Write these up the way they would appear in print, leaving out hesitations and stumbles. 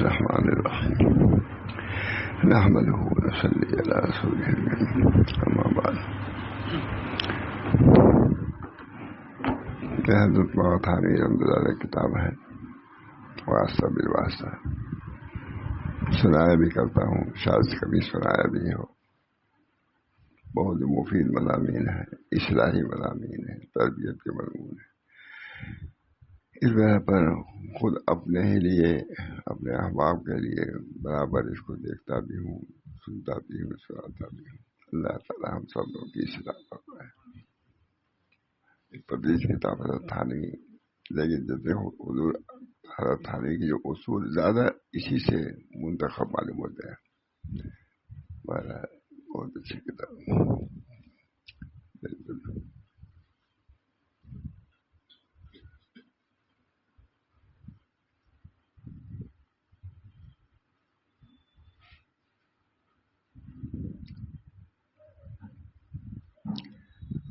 الرحمن الرحیم نحمده ونصلی علی رسوله الکریم اما بعد یہ حضرت مولانا رحمۃ اللہ علیہ کتاب ہے واسطہ بالواسطہ سنایا بھی کرتا ہوں، شاید کبھی سنایا بھی ہو۔ بہت مفید مضامین ہے، اصلاحی مضامین ہے، تربیت کے مضمون ہے۔ اس بنا پر خود اپنے ہی لیے، اپنے احباب کے لیے برابر اس کو دیکھتا بھی ہوں، سنتا بھی ہوں، سناتا بھی ہوں۔ اللہ تعالیٰ ہم سب لوگوں کی اصلاح کرتا ہے۔ تدریس کتاب حضرت تھانوی، لیکن جتنے حضور حضرت تھانوی کے جو اصول زیادہ اسی سے منتخب معلوم ہوتے ہیں۔ بہت اچھی کتاب، بالکل۔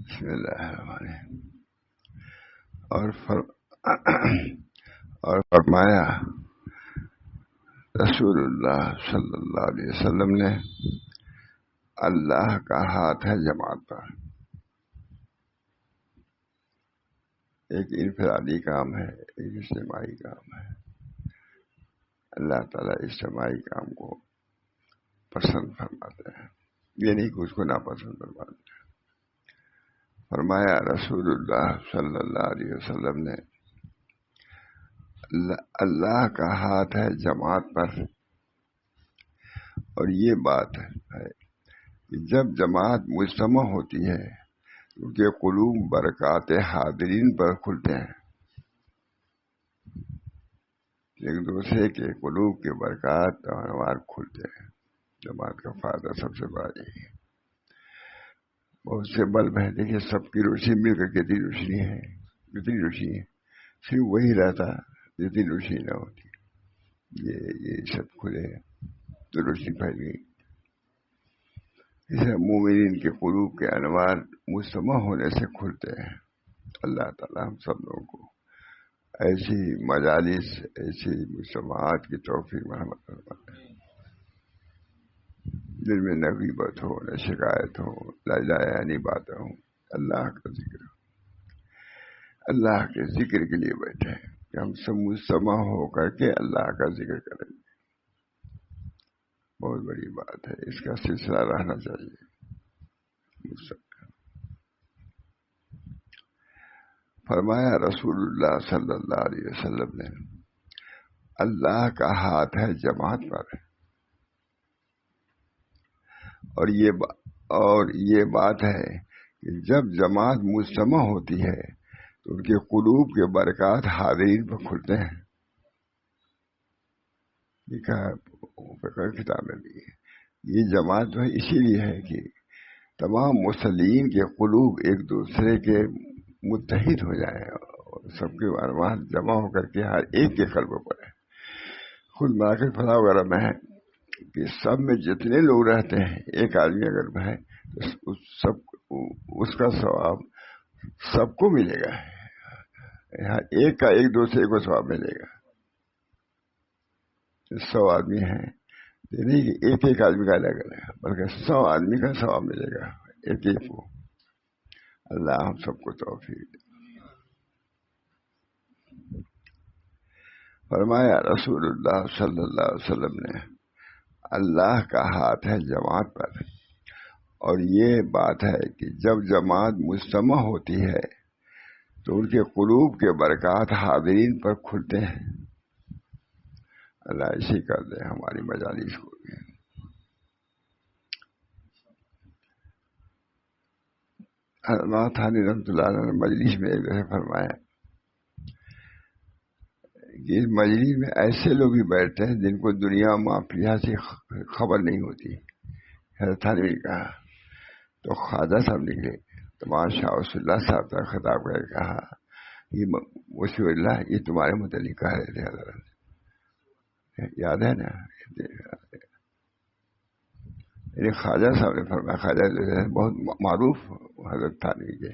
بسم اللہ الرحمن الرحیم۔ اور فرمایا رسول اللہ صلی اللہ علیہ وسلم نے، اللہ کا ہاتھ ہے جماعت پر۔ ایک انفرادی کام ہے، ایک اجتماعی کام ہے۔ اللہ تعالیٰ اجتماعی کام کو پسند فرماتے ہیں، یہ نہیں کہ اس کو ناپسند فرماتے ہیں۔ فرمایا رسول اللہ صلی اللہ علیہ وسلم نے، اللہ کا ہاتھ ہے جماعت پر، اور یہ بات ہے کہ جب جماعت مجتمع ہوتی ہے ان کے قلوب برکات حاضرین پر کھلتے ہیں۔ ایک دوسرے کے قلوب کے برکات اور انوار کھلتے ہیں۔ جماعت کا فائدہ سب سے بڑا یہی ہے۔ بہت سے بلب ہیں، دیکھیے سب کی روشنی مل کر کتنی روشنی ہے، کتنی روشنی ہے، صرف وہی رہتا جتنی روشنی نہ ہوتی۔ یہ سب کھلے تو روشنی پھیل گئی۔ اسے مومنین کے قلوب کے انوار مجتمع ہونے سے کھلتے ہیں۔ اللہ تعالیٰ ہم سب لوگوں کو ایسی مجالس، ایسی مجتمعات کی توفیق مرحمت فرمائے، جن میں نہ غیبت ہو، نہ شکایت ہو، لاجانی باتیں ہوں، اللہ کا ذکر ہو۔ اللہ کے ذکر کے لیے بیٹھے ہیں کہ ہم سب مجتمع ہو کر کے اللہ کا ذکر کریں گے۔ بہت بڑی بات ہے، اس کا سلسلہ رہنا چاہیے۔ فرمایا رسول اللہ صلی اللہ علیہ وسلم نے، اللہ کا ہاتھ ہے جماعت پر، اور یہ بات ہے کہ جب جماعت مجتمع ہوتی ہے تو ان کے قلوب کے برکات حاضرین پر کھلتے ہیں۔ لکھا ہے فقہ کتاب میں بھی، یہ جماعت جو ہے اسی لیے ہے کہ تمام مسلمین کے قلوب ایک دوسرے کے متحد ہو جائیں اور سب کے ارواح جمع ہو کر کے ہر ایک کے قلب پر ہے۔ خود مراکز فلاح وغیرہ میں ہے کہ سب میں جتنے لوگ رہتے ہیں، ایک آدمی اگر ہے تو اس کا ثواب سب کو ملے گا۔ ہر ایک کا ایک دوسرے کو ثواب ملے گا۔ 100 آدمی ہیں، یہ نہیں کہ ایک ایک آدمی کا الگ الگ ہے، بلکہ 100 آدمی کا ثواب ملے گا ایک ایک کو۔ اللہ ہم سب کو توفیق دے۔ فرمایا رسول اللہ صلی اللہ علیہ وسلم نے، اللہ کا ہاتھ ہے جماعت پر، اور یہ بات ہے کہ جب جماعت مجتمع ہوتی ہے تو ان کے قلوب کے برکات حاضرین پر کھلتے ہیں۔ اللہ اسی کر دے ہماری مجالس کو بھی۔ حضرت تھانوی رحمۃ اللہ علیہ نے مجلس میں ایک دفعہ فرمایا کہ اس مجلس میں ایسے لوگ بھی بیٹھتے ہیں جن کو دنیا معافیہ سے خبر نہیں ہوتی۔ حضرت تھانوی نے کہا تو خواجہ صاحب نکلے تو شاہ رسول اللہ صاحب کا خطاب کر کے کہا، یہ وسیع اللہ، یہ تمہارے متعلق کہہ رہے تھے حضرت، یاد ہے نا؟ یعنی خواجہ صاحب نے فرمایا، خواجہ بہت معروف حضرت تھانوی کے،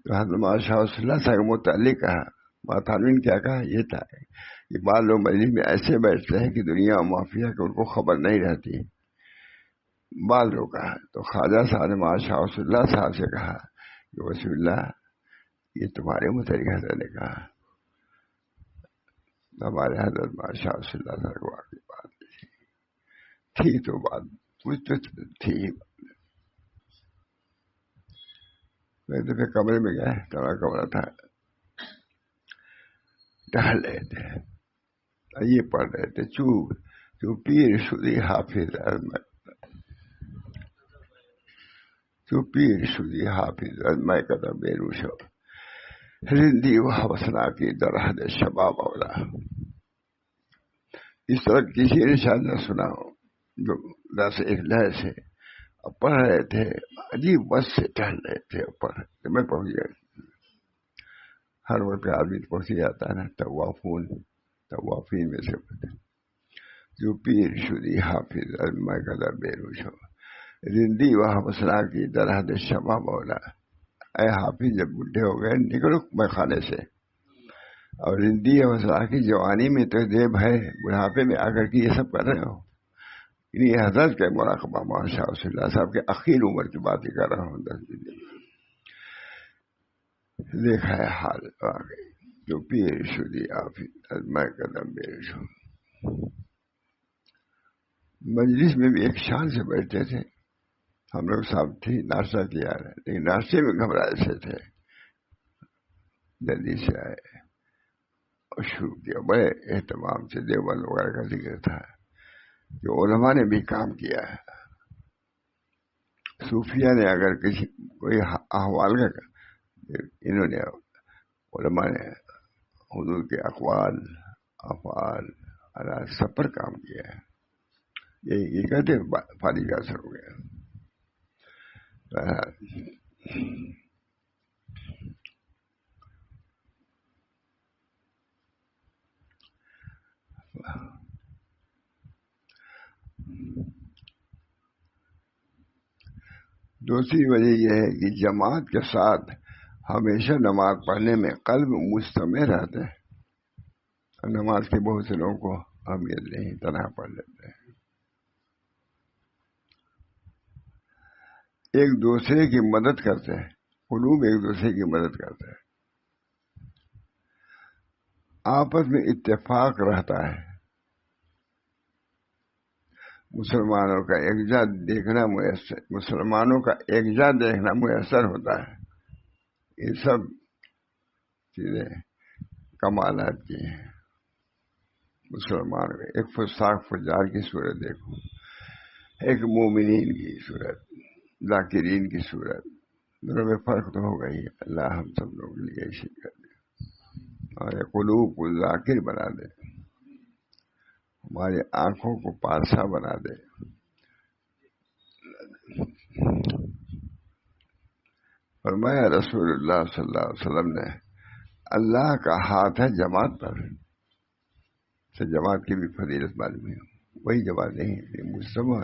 تو حضرت شاہ رسول اللہ صاحب کے متعلق کہا ماتھانوی کیا کہا یہ تھا کہ بعض لوگ مجلس میں ایسے بیٹھتے ہیں کہ دنیا و مافیا کہ ان کو خبر نہیں رہتی. بعض لوگ کہا تو خواجہ صاحب نے شاہ وصول اللہ صاحب سے کہا کہ وصول اللہ یہ تمہارے متعلق حضرت نے کہا. ہمارے حضرت شاہ وصول اللہ صاحب کو واقعی بات تھی تو بات کچھ تو تھی. میں دفعہ کمرے میں گئے, تمہارا کمرہ تھا, ٹہل رہے تھے, یہ پڑھ رہے تھے چو پیر شدی حافظ چو پیر شدی حافظ میں قدم بے روشو رندی وہ وسنا کی درحد شباب اولا. اس طرح کسی نے شاید نہ سنا ہو جو دس ایک لہر سے پڑھ رہے تھے, عجیب بس سے ٹہل رہے تھے اوپر. میں پہنچ گیا, ہر وقت آدمی پہنچ جاتا ہے نا, طوافین میں سے جو پیر شدی حافظ میں قدر بے روش ہو رندی وہ مسنا کی درحد شباب اولا. اے حافظ جب بڈھے ہو گئے نکلو میں خانے سے, اور رندی مسنا کی جوانی میں تو دیب ہے, بڑھاپے میں آ کر کے یہ سب کر رہے ہو. یہ حضرت کے مراقبہ مولانا شاہ وصول اللہ صاحب کے اخیر عمر کی بات ہی کر رہا ہوں. 10 دن دیکھا ہے حال واقعی جو پیر شدی حافظ میں قدم بے روش ہو. مجلس میں بھی ایک شان سے بیٹھتے تھے. ہم لوگ صاحب تھی ناشتہ کیا ہے, لیکن ناشتے میں گھبرائے سے تھے. دلی سے آئے اور شروع کیا, بڑے اہتمام سے دیوبند وغیرہ کا ذکر تھا کہ علماء نے بھی کام کیا ہے. صوفیہ نے اگر کوئی احوال کا, انہوں نے علماء نے حضور کے اقوال افعال سب پر کام کیا ہے. یہ کہتے فاری کا اثر ہو گیا. دوسری وجہ یہ ہے کہ جماعت کے ساتھ ہمیشہ نماز پڑھنے میں قلب مستمع رہتا ہے. نماز کے بہت سے لوگوں کو اہمیت نہیں, تنہا پڑھ لیتے ہیں. ایک دوسرے کی مدد کرتے ہیں, قلوب ایک دوسرے کی مدد کرتے ہیں, آپس میں اتفاق رہتا ہے. مسلمانوں کا یکجا دیکھنا میسر ہوتا ہے. یہ سب چیزیں کمالات کی ہیں. مسلمان ایک فساق فجار کی صورت دیکھو, ایک مومنین کی صورت, ذاکرین کی صورت, دونوں میں فرق تو ہوگا ہی. اللہ ہم سب لوگ لیے اسی کر دے اور قلوب کو ذاکر بنا دے, ہماری آنکھوں کو پارسا بنا دے. فرمایا رسول اللہ صلی اللہ علیہ وسلم نے, اللہ کا ہاتھ ہے جماعت پر. سے جماعت کی بھی فضیلت معلوم ہے, وہی جماعت نہیں ہے مجتمع.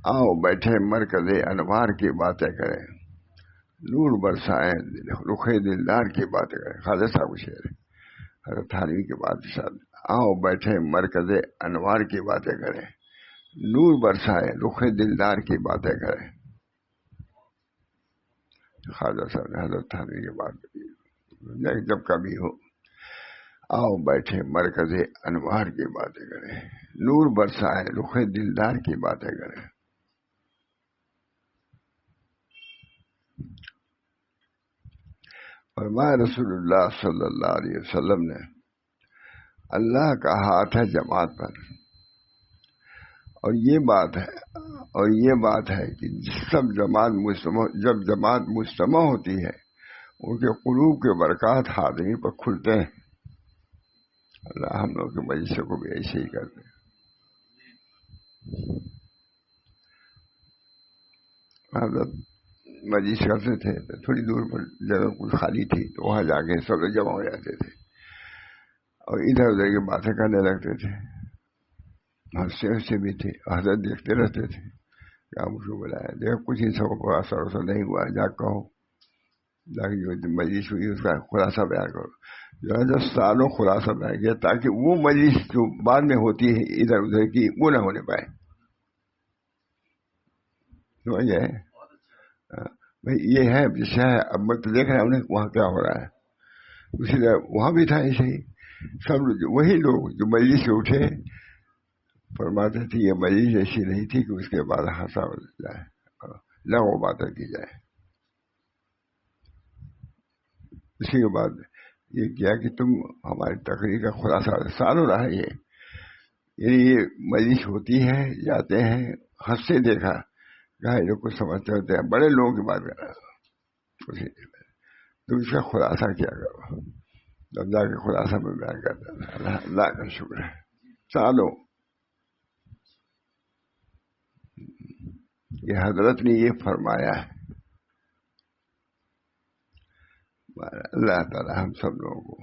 آؤ بیٹھے مرکز انوار کی باتیں کریں, نور برسائیں رخ دلدار کی باتیں کریں. خواجہ صاحب شعر حضرت تھانوی کے بعد شاید, آؤ بیٹھے مرکز انوار کی باتیں کریں, نور برسائیں رخ دلدار کی باتیں کریں. خواجہ صاحب نے حضرت تھانوی کے بعد جب کبھی ہو, آؤ بیٹھے مرکز انوار کی باتیں کریں, نور برسائیں رخ دلدار کی باتیں کریں. فرمایا رسول اللہ صلی اللہ علیہ وسلم نے, اللہ کا ہاتھ ہے جماعت پر. اور یہ بات ہے کہ جب جماعت مجتمع ہوتی ہے ان کے قلوب کے برکات حاضرین پر کھلتے ہیں. اللہ ہم لوگ کے مجلس کو بھی ایسے ہی کرتے ہیں. حضرت مجلس کرتے تھے تو تھوڑی دور پر جگہ کچھ خالی تھی تو وہاں جا کے سب لوگ جمع ہو جاتے تھے اور ادھر ادھر کی باتیں کرنے لگتے تھے. ہنستے بھی تھے, حضرت دیکھتے رہتے تھے. کیا مجھ کو بلایا, دیکھ کچھ ان سب کو اثر نہیں ہوا, جا کہو جو مجلس ہوئی اس کا خلاصہ بیان کرو. جو سالوں خلاصہ بیان کیا تاکہ وہ مجلس جو بعد میں ہوتی ہے ادھر ادھر کی وہ نہ ہونے پائے. سمجھ گئے؟ بھائی یہ ہے جیسے ہے. اب میں تو دیکھ رہا ہوں وہاں کیا ہو رہا ہے. اسی طرح وہاں بھی تھا ایسے ہی. سب وہی لوگ جو مجلس سے اٹھے فرماتے تھے یہ مجلس ایسی نہیں تھی کہ اس کے بعد ہنسا جائے لغو باتیں کی جائے. اسی کے بعد یہ کیا کہ تم ہماری تقریر کا خلاصہ سالوں رہا یہ. یعنی یہ مجلس ہوتی ہے جاتے ہیں ہنستے دیکھا کہا یہ لوگ کچھ سمجھتے ہوتے ہیں بڑے لوگوں کی بات کر رہا ہے. تم اس کا خلاصہ کیا کرو. اللہ کے خلاصہ میں بیان کرتا تھا. اللہ کا شکر ہے سالوں یہ حضرت نے یہ فرمایا ہے. اللہ تعالی ہم سب لوگوں کو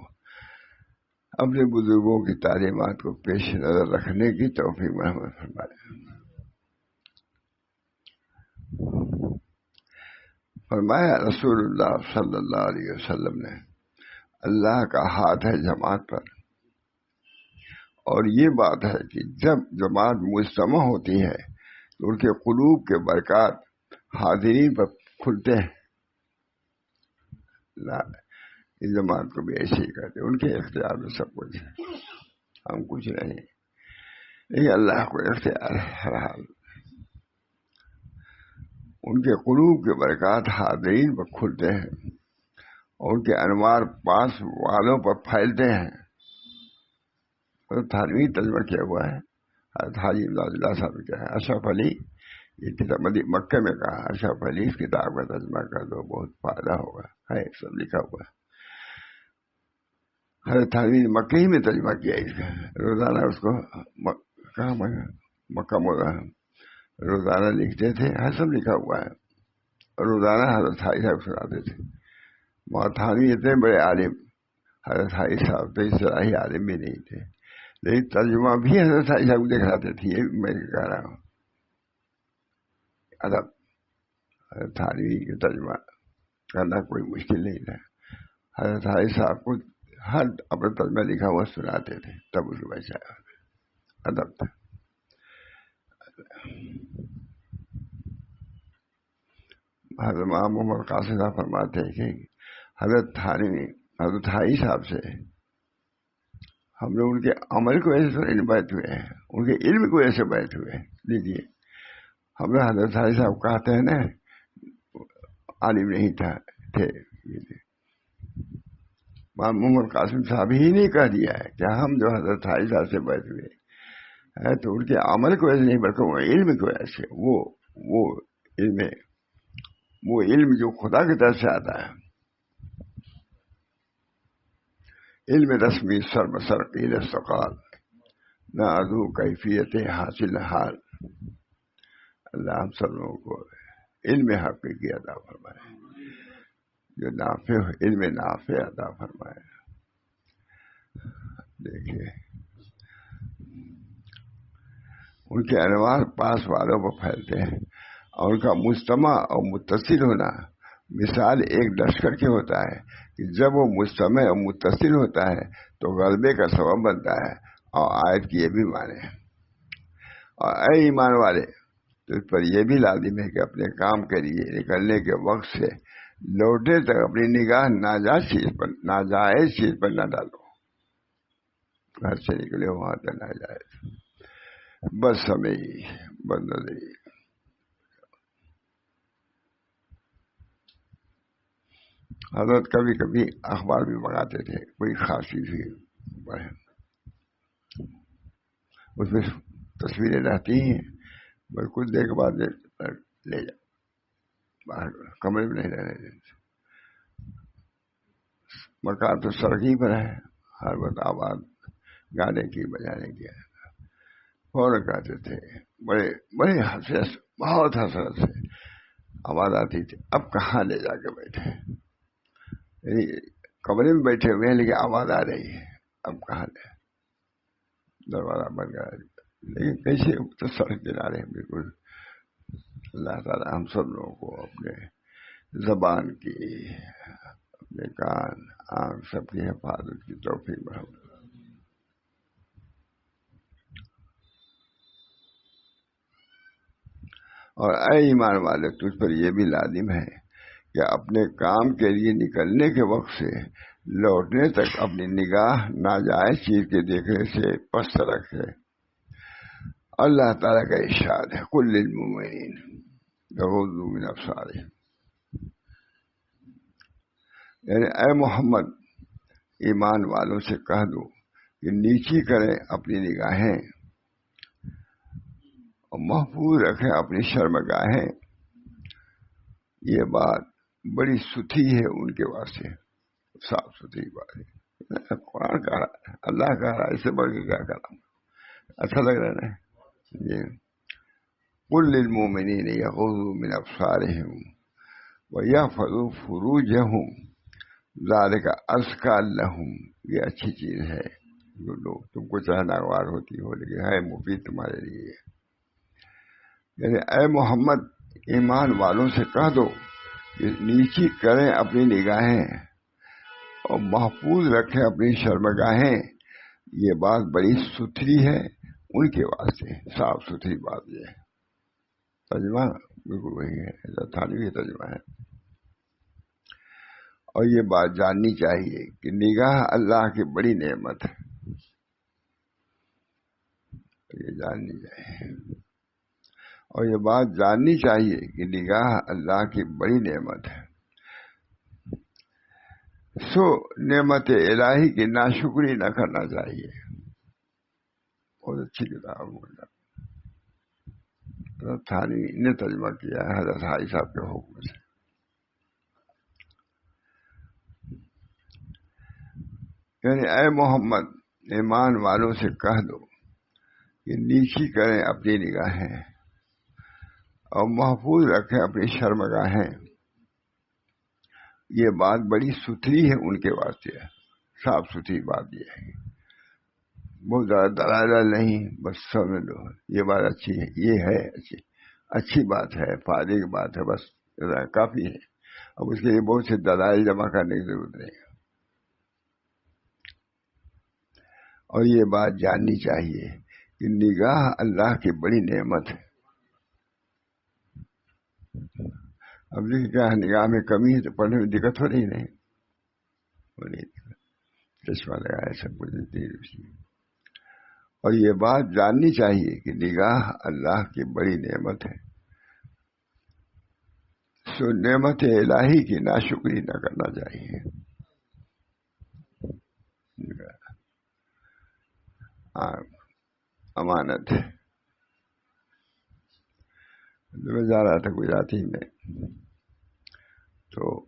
اپنے بزرگوں کی تعلیمات کو پیش نظر رکھنے کی توفیق مرحمت فرمائے. فرمایا رسول اللہ صلی اللہ علیہ وسلم نے اللہ کا ہاتھ ہے جماعت پر. اور یہ بات ہے کہ جب جماعت مجتمع ہوتی ہے تو ان کے قلوب کے برکات حاضرین پر کھلتے ہیں. اس جماعت کو بھی ایسے ہی کرتے ان کے اختیار میں سب کچھ ہے. ہم کچھ نہیں لیکن اللہ کو اختیار ہے ہر حال. ان کے قلوب کے برکات حاضرین پر کھلتے ہیں اور ان کے انوار پاس والوں پر پھیلتے ہیں. تھانوی ترجمہ کیا ہوا ہے. حاجی امداد اللہ صاحب کیا ہے. اشرف علی یہ کتاب مکہ میں کہا اشرف علی اس کتاب کا ترجمہ کر دو بہت فائدہ ہوگا. ہے سب لکھا ہوا ہے. حضرت تھانوی نے مکہ ہی میں ترجمہ کیا اس کا. روزانہ اس کو کہاں مکہ روزانہ لکھتے تھے. سب لکھا ہوا ہے. روزانہ حضرت حاجی صاحب سناتے تھے. تھانوی اتنے بڑے عالم حضرت حاجی صاحب تو اس طرح ہی عالم بھی نہیں تھے لیکن ترجمہ بھی حضرت حاجی صاحب دکھاتے تھے. یہ میں کہہ رہا ہوں ادب. حضرت تھانوی کا ترجمہ کرنا کوئی مشکل نہیں تھا. حضرت حاجی صاحب کو ہر اپنا ترجمہ لکھا ہوا سناتے تھے تب اس کے بچہ ادب تھا. حضرت محمد قاسم صاحب فرماتے ہیں کہ حضرت حاجی صاحب سے ہم لوگ ان کے عمل کو ایسے بیت ہوئے ہیں ان کے علم کو ایسے بیت ہوئے. دیکھیے ہم لوگ حضرت حاجی صاحب کہتے ہیں نا عالم نہیں تھے. محمد قاسم صاحب ہی نہیں کہہ دیا ہے کہ ہم جو حضرت حاجی صاحب سے بیت ہوئے ہیں تو ان کے عمل کو ایسے نہیں بلکہ وہ علم کو ایسے وہ علم جو خدا کی طرف سے آتا ہے. علم رسمی سر بسر قیل استقال نہ ادو کیفیت حاصل حال. اللہ ہم سب لوگوں کو علم حقیقی عطا فرمائے جو نافع علم نافع عطا فرمائے. دیکھیے ان کے انوار پاس والوں کو پھیلتے ہیں اور ان کا مجتمع اور متصل ہونا مثال ایک لشکر کی ہوتا ہے کہ جب وہ مجتمع اور متصل ہوتا ہے تو غلبے کا سبب بنتا ہے. اور آیت کی یہ بھی معنی ہے. اور اے ایمان والے تو اس پر یہ بھی لازم ہے کہ اپنے کام کے لیے نکلنے کے وقت سے لوٹے تک اپنی نگاہ ناجائز چیز پر نہ ڈالو. گھر سے نکلے وہاں تک ناجائز بس سمجھ بندی. حضرت کبھی کبھی اخبار بھی منگاتے تھے کوئی خاص چیز ہوئی اس میں تصویریں رہتی ہیں بس کچھ دیر کے بعد لے جا باہر کمرے میں نہیں رہنے دیتے. مکان تو سڑک ہی پر ہے ہر وقت آواز گانے کی بجانے کی فوراً کہتے تھے. بڑے حسرت بہت حسرت سے آواز آتی تھی اب کہاں لے جا کے بیٹھے. یعنی کمرے میں بیٹھے ہوئے ہیں لیکن آواز آ رہی ہے اب کہاں لے. دروازہ بن گیا لیکن کیسے تو سڑک کنارے بالکل. اللہ تعالیٰ ہم سب لوگوں کو اپنے زبان کی، اپنے کان، آنکھ، سب کی حفاظت کی توفیق بخش۔ اور اے ایمان والے، تجھ پر یہ بھی لازم ہے کہ اپنے کام کے لیے نکلنے کے وقت سے لوٹنے تک اپنی نگاہ ناجائز چیز کے دیکھنے سے پست رکھے۔ اللہ تعالیٰ کا ارشاد ہے، قل للمؤمنین یغضوا من ابصارہم، یعنی اے محمد، ایمان والوں سے کہہ دو کہ نیچی کریں اپنی نگاہیں اور محفوظ رکھیں اپنی شرمگاہیں۔ یہ بات بڑی ستھی ہے ان کے واسطے، صاف ستھری بات ہے۔ قرآن کہہ رہا ہے، اللہ کہہ رہا ہے، اس سے بڑھ کے کیا کروں؟ اچھا لگ رہا ہے نا جی۔ قل للمؤمنین یغضوا من ابصارہم ویحفظوا فروجہم ذالک ازکی لہم، یہ اچھی چیز ہے جو لوگ تم کو چاہے ناگوار ہوتی ہو لیکن ہے مفید تمہارے لیے۔ یعنی اے محمد، ایمان والوں سے کہہ دو کہ نیچی کریں اپنی نگاہیں اور محفوظ رکھیں اپنی شرمگاہیں۔ یہ بات بڑی ستھری ہے ان کے واسطے، صاف ستھری بات یہ ہے۔ ترجمہ بالکل وہی ہے، تھانوی ترجمہ ہے۔ اور یہ بات جاننی چاہیے کہ نگاہ اللہ کی بڑی نعمت ہے، یہ جاننی چاہیے۔ اور یہ بات جاننی چاہیے کہ نگاہ اللہ کی بڑی نعمت ہے، سو نعمت الہی کی ناشکری نہ کرنا چاہیے۔ بہت اچھی کتاب ہے، تھانوی نے ترجمہ کیا ہے حضرت حاجی صاحب کے حکم سے۔ یعنی اے محمد، ایمان والوں سے کہہ دو کہ نیچی کریں اپنی نگاہیں اور محفوظ رکھیں اپنی شرمگاہیں۔ یہ بات بڑی ستھری ہے ان کے واسطے، صاف ستھری بات یہ ہے، بہت زیادہ دلائل نہیں، بس سمجھ لو یہ بات اچھی ہے، یہ ہے اچھی بات ہے، فائدے کی بات ہے، بس کافی ہے۔ اب اس کے لیے بہت سے دلائل جمع کرنے کی ضرورت نہیں۔ اور یہ بات جاننی چاہیے کہ نگاہ اللہ کی بڑی نعمت ہے۔ اب دیکھیں کیا ہے، نگاہ میں کمی ہے تو پڑھنے میں دقت ہو رہی نہیں، چشمہ لگایا سب کچھ دیر۔ اور یہ بات جاننی چاہیے کہ نگاہ اللہ کی بڑی نعمت ہے، سو نعمت الہی کی ناشکری نہ کرنا چاہیے۔ امانت ہے۔ میں جا رہا تھا گجراتی میں، تو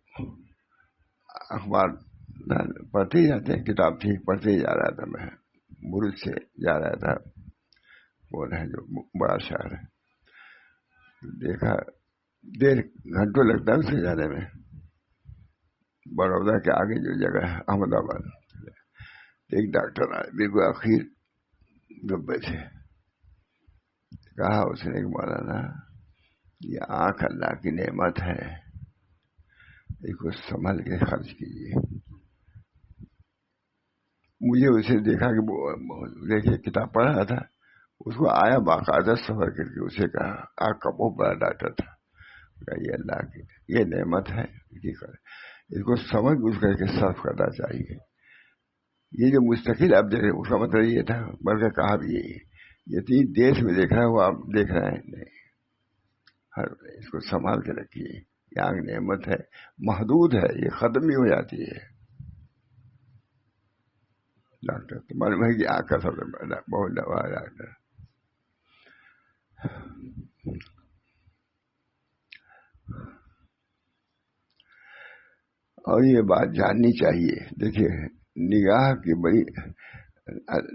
اخبار پڑھتے ہی جاتے ہیں، کتاب تھی پڑھتے ہی جا رہا تھا میں، برج سے جا رہا تھا، کون ہے جو بڑا شہر ہے، دیکھا دیر گھنٹوں لگتا ہے اسے جانے میں، بڑودہ کے آگے جو جگہ ہے احمد آباد، ایک ڈاکٹر آئے بالکل آخر ڈبے تھے، کہا اس نے کہ مولانا یہ آنکھ اللہ کی نعمت ہے، اس کو سنبھل کے خرچ کیجیے۔ مجھے اسے دیکھا کہ دیکھیے کتاب پڑھ رہا تھا، اس کو آیا باقاعدہ سفر کر کے، اسے کہا آنکھ کا بہت بڑا ڈاکٹر تھا، یہ اللہ کی یہ نعمت ہے، اس کو سمجھ بوجھ کر کے صرف کرنا چاہیے۔ یہ جو مستقل آپ دیکھ رہے ہیں اس کا مطلب یہ تھا، بلکہ کہا بھی یہی ہے، جتنی دیش میں دیکھ رہا ہے وہ آپ دیکھ رہے ہیں نہیں، اس کو سنبھال کے رکھیے، یہ آنکھ نعمت ہے، محدود ہے، یہ ختم بھی ہو جاتی ہے۔ ڈاکٹر تو معلوم ہے کہ آنکھ کا سب سے بڑا بہت دوا ہے ڈاکٹر۔ اور یہ بات جاننی چاہیے، دیکھیے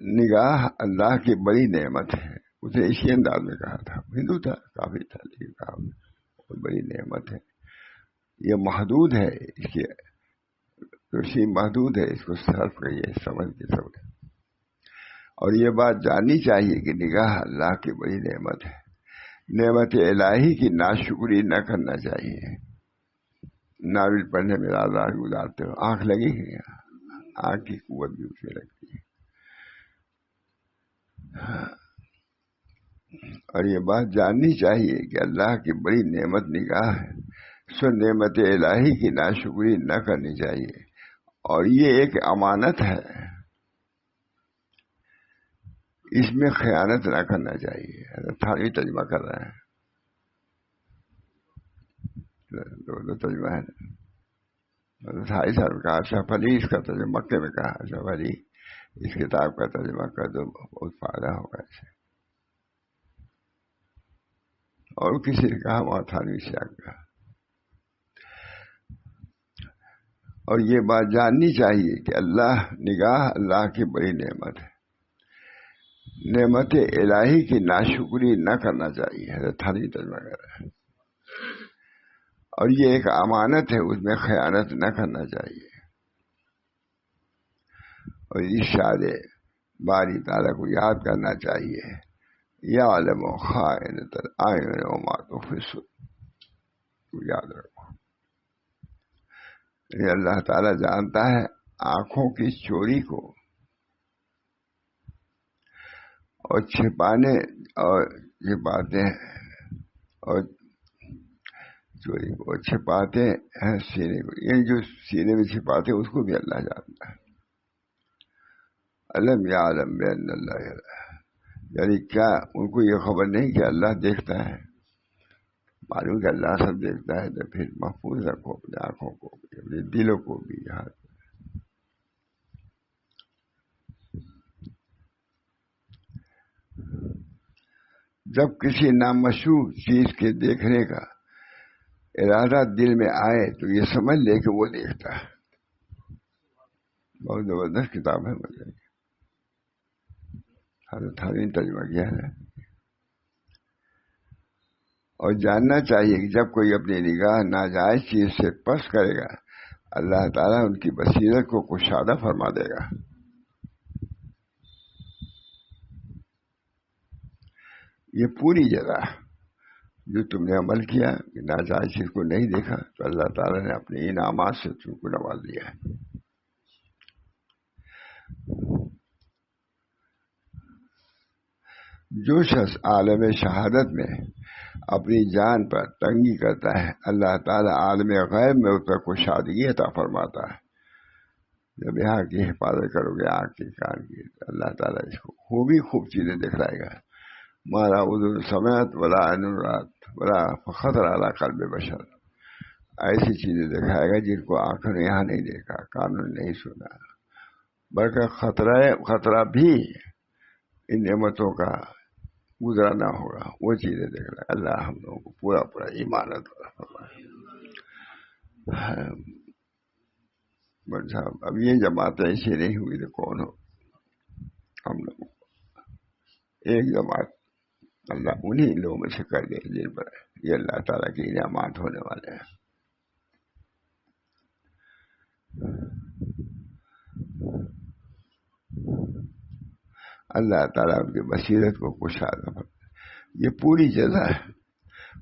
نگاہ اللہ کی بڑی نعمت ہے، اسے اسی انداز میں کہا تھا، ہندو تھا کافی تھا لیکن کہا بہت بڑی نعمت ہے، یہ محدود ہے، اس کی روشنی محدود ہے، اس کو صرف کریے سمجھ کے سب۔ اور یہ بات جاننی چاہیے کہ نگاہ اللہ کی بڑی نعمت ہے، نعمت الہی کی ناشکری نہ کرنا چاہیے۔ ناول پڑھنے میں رات رات گزارتے ہو، آنکھ لگی ہے، آنکھ کی قوت بھی اس میں لگتی ہے. اور یہ بات جاننی چاہیے کہ اللہ کی بڑی نعمت نگاہ ہے، سو نعمت الہی کی ناشکری نہ کرنی چاہیے، اور یہ ایک امانت ہے، اس میں خیانت نہ کرنا چاہیے. تھانوی ترجمہ کر رہے ہیں، دو ترجمہ ہے نا. 2.5 سال کہا اشرف علی، اس کا ترجمہ مکے میں کہا اشرف علی اس کتاب کا ترجمہ کر دو، بہت فائدہ ہوگا اسے. اور کسی نے کہا وہاں تھانوی سے آگے. اور یہ بات جاننی چاہیے کہ اللہ نگاہ اللہ کی بڑی نعمت ہے، نعمت الہی کی ناشکری نہ کرنا چاہیے. حضرت تھانوی ترجمہ کر رہے ہیں. اور یہ ایک امانت ہے، اس میں خیانت نہ کرنا چاہیے. اور ارشاد باری تعالیٰ کو یاد کرنا چاہیے، یعلم خائنۃ الاعین وما تخفی الصدور. یاد رکھو، یہ اللہ تعالیٰ جانتا ہے آنکھوں کی چوری کو اور چھپانے اور چھپاتے ہیں، اور چوری کو چھپاتے ہیں سینے کو، یہ جو سینے میں چھپاتے ہیں اس کو بھی اللہ جانتا ہے. علم یعلم بان اللہ یرا، یعنی کیا ان کو یہ خبر نہیں کہ اللہ دیکھتا ہے؟ معلوم کہ اللہ سب دیکھتا ہے، تو پھر محفوظ رکھو اپنے آنکھوں کو بھی، اپنے دلوں کو بھی. یہاں جب کسی نامشہور چیز کے دیکھنے کا ارادہ دل میں آئے تو یہ سمجھ لے کہ وہ دیکھتا ہے. بہت زبردست کتاب ہے، مجھے حضرت تھانوی نے ترجمہ کیا ہے. اور جاننا چاہیے کہ جب کوئی اپنی نگاہ ناجائز چیز سے پس کرے گا، اللہ تعالیٰ ان کی بصیرت کو کشادہ فرما دے گا. یہ پوری جگہ جو تم نے عمل کیا کہ ناجائز چیز کو نہیں دیکھا، تو اللہ تعالیٰ نے اپنے انعامات سے تم کو نواز دیا ہے. جو شخص عالم شہادت میں اپنی جان پر تنگی کرتا ہے، اللہ تعالیٰ عالم غیب میں اس پر کشادگی عطا فرماتا ہے. جب یہاں کی حفاظت کرو گے آنکھ کی کان کی، اللہ تعالیٰ اس کو خوب چیزیں دکھلائے گا. مالا اذن سمعت ولا عین رات ولا خطر علی قلب بشر، ایسی چیزیں دکھائے گا جن کو آنکھوں نے یہاں نہیں دیکھا، کانوں نے نہیں سنا، بلکہ خطرہ بھی ان نعمتوں کا گزرا نہ ہوگا، وہ چیزیں دیکھ رہا ہے. اللہ ہم لوگوں کو پورا ایمانت فرمائے. بڑے صاحب اب یہ جماعتیں ایسی نہیں ہوئی تو کون ہو؟ ہم لوگ ایک جماعت اللہ انہی لوگوں میں سے کر دے جن پر یہ اللہ تعالیٰ کے انعامات ہونے والے ہیں. اللہ تعالیٰ ان کی بصیرت کو کشادہ فرمائے. یہ پوری جزا ہے.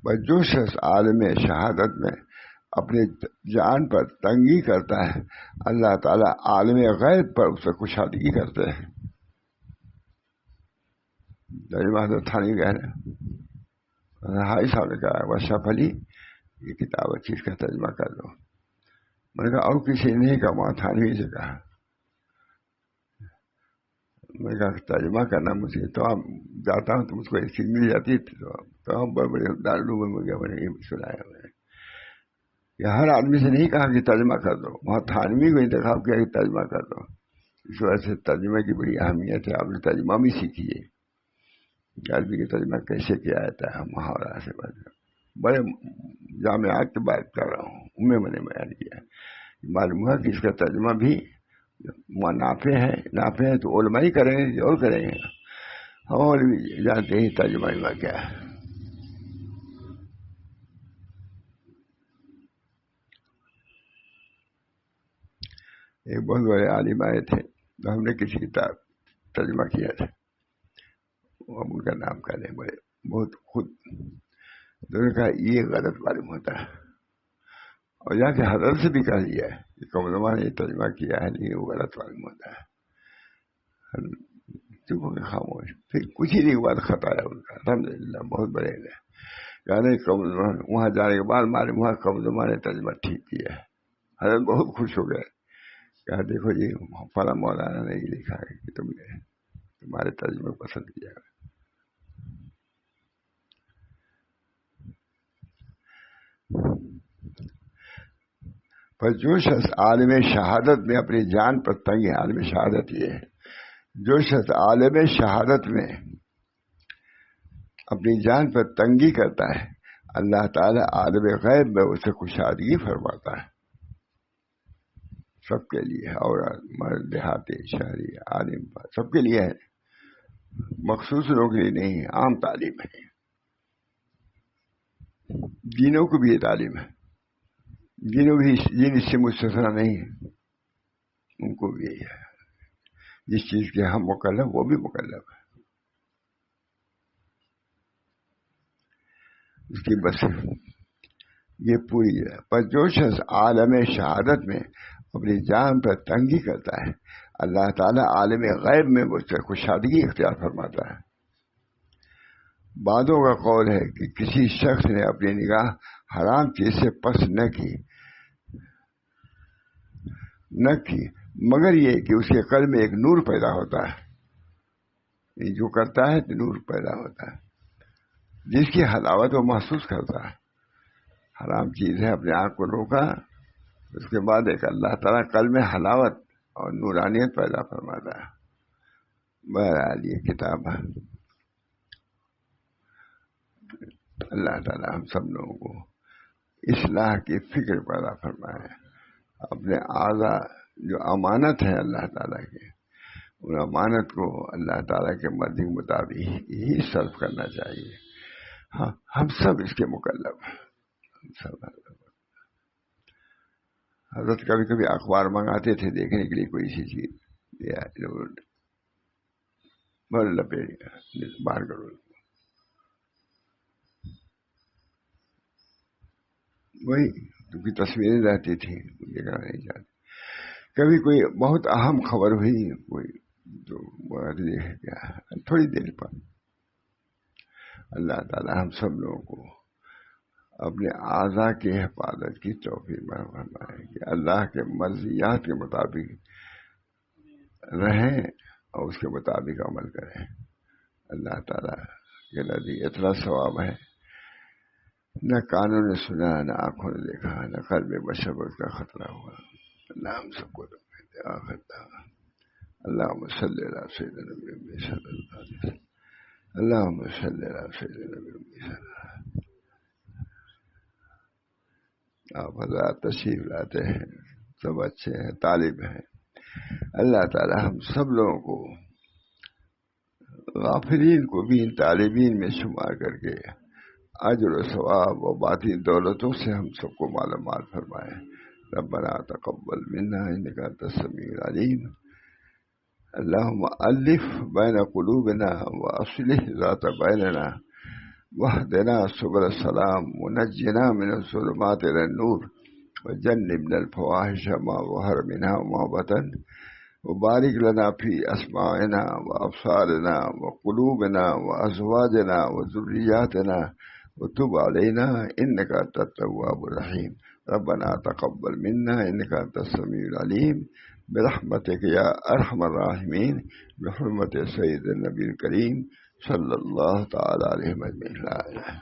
بس جو شخص عالم شہادت میں اپنے جان پر تنگی کرتا ہے، اللہ تعالیٰ عالم غیب پر اس سے کشادگی کرتے ہیں. ترجمہ تو تھانوی کہہ رہے ہیں، 2.5 سال کا ہے. اشرف علی یہ کتاب اچھی، اس کا ترجمہ کر دو. میں نے کہا اور کسی نے نہیں کہا، وہاں تھانوی سے کہا. میں نے کہا ترجمہ کرنا مجھے تو آپ جاتا ہوں تو مجھ کو ایک چیز مل جاتی تھی، تو ہم بڑے بڑے دارالعلوم میں گیا، میں نے یہ سنایا. میں نے یہ ہر آدمی سے نہیں کہا کہ ترجمہ کر دو، وہاں تھانوی کو انتخاب کیا کہ ترجمہ کر دو. اس وجہ سے ترجمے کی بڑی اہمیت ہے. آپ نے ترجمہ بھی سیکھیے، عربی کا ترجمہ کیسے کیا جاتا ہے، محاورہ سے بڑے جامعات کی بات کر رہا ہوں، ان میں نے بیان کیا. معلوم ہوا کہ اس کا ترجمہ بھی نافع ہے تو علماء ہی کریں گے اور کریں گے، اور بھی جانتے ہی ترجمہ کیا ہے. ایک بہت بڑے عالم آئے تھے تو ہم نے کسی کتاب ترجمہ کیا تھا، اب ان کا نام کہہ لیں، بڑے بہت خود. تو نے کہا یہ غلط معلوم ہوتا ہے، اور جا کے حضرت سے بھی کہہ دیا ہے کہ قوم نے یہ ترجمہ کیا ہے لیکن وہ غلط معلوم ہوتا ہے. چپ ہو کے خاموش. پھر کچھ ہی نہیں ہوا تو خطا ہے ان کا. الحمدللہ بہت بڑے ہیں. یعنی وہاں جانے کے بعد معلوم ہوا قوم نے ترجمہ ٹھیک کیا ہے. حضرت بہت خوش ہو گئے. کہا دیکھو جی فلاں مولانا نے یہ لکھا ہے کہ تم نے تمہارے ترجمے پسند کیا. پر جو شخص عالم شہادت میں اپنی جان پر تنگی، عالم شہادت یہ ہے، جو شخص عالم شہادت میں اپنی جان پر تنگی کرتا ہے اللہ تعالیٰ عالم غیب میں اسے کشادگی فرماتا ہے. سب کے لیے، اور مرد دیہاتی شہری عالم سب کے لیے ہے، مخصوص لوگوں کے لیے نہیں. عام تعلیم ہے، دینوں کو بھی یہ تعلیم ہے. جنوں بھی جن اس سے مستثنا نہیں ہے ان کو بھی یہی ہے. جس چیز کے ہم مکلف وہ بھی مکلف ہے. اس کی بس یہ پوری ہے. پر جو شخص عالم شہادت میں اپنی جان پر تنگی کرتا ہے اللہ تعالیٰ عالم غیب میں مجھ سے کشادگی اختیار فرماتا ہے. بعضوں کا قول ہے کہ کسی شخص نے اپنی نگاہ حرام چیز سے پس نہ کی مگر یہ کہ اس کے قلب میں ایک نور پیدا ہوتا ہے. جو کرتا ہے تو نور پیدا ہوتا ہے. جس کی حلاوت وہ محسوس کرتا ہے. حرام چیز ہے، اپنے آپ کو روکا، اس کے بعد ایک اللہ تعالیٰ قلب میں حلاوت اور نورانیت پیدا فرماتا ہے. بہرحال یہ کتاب ہے. اللہ تعالیٰ ہم سب لوگوں کو اصلاح کی فکر پیدا فرمائے. اپنے اعضاء جو امانت ہے اللہ تعالیٰ کے، ان امانت کو اللہ تعالیٰ کے مرضی کے مطابق ہی صرف کرنا چاہیے. ہاں ہم سب اس کے مکلف ہیں. حضرت کبھی کبھی اخبار منگاتے تھے دیکھنے کے لیے کوئی سی چیز بڑے لپیٹ باہر کرو، وہی ان کی تصویریں رہتی تھیں دیکھنا نہیں چاہتے. کبھی کوئی بہت اہم خبر ہوئی کوئی تو دیکھ گیا تھوڑی دیر پر. اللہ تعالی ہم سب لوگوں کو اپنے اعضاء کی حفاظت کی توفیق فرمائے کہ اللہ کے مرضیات کے مطابق رہیں اور اس کے مطابق عمل کریں. اللہ تعالیٰ کے نزدیک اتنا ثواب ہے نہ کانوں نے سنا، نہ آنکھوں نے دیکھا، نہ قلب بشر اس کا خطرہ ہوا. اللہ ہم سب کو اللہم صلی علی سیدنا محمد صلی اللہ علیہ وسلم. اللہم صلی علی سیدنا محمد صلی اللہ علیہ وسلم. آپ حضرات تشریف لاتے ہیں، سب اچھے ہیں، طالب ہیں. اللہ تعالی ہم سب لوگوں کو غافلین کو بھی ان طالبین میں شمار کر کے اجر و ثواب و باطنی دولتوں سے ہم سب کو مالا مال فرمائے. ربنا تقبل منا انک انت السمیع العلیم. اللهم الف بین قلوبنا واصلح ذات بیننا واهدنا سبل السلام ونجنا من الظلمات الى النور وجنبنا الفواحش ما ظهر منها وما بطن وبارك لنا في اسماعنا وابصارنا وقلوبنا وازواجنا وذرياتنا وتب علينا انك انت التواب الرحيم. ربنا تقبل منا انك انت السميع العليم برحمتك يا ارحم الراحمين بحرمة سيد النبي الكريم صلى الله تعالى عليه وسلم.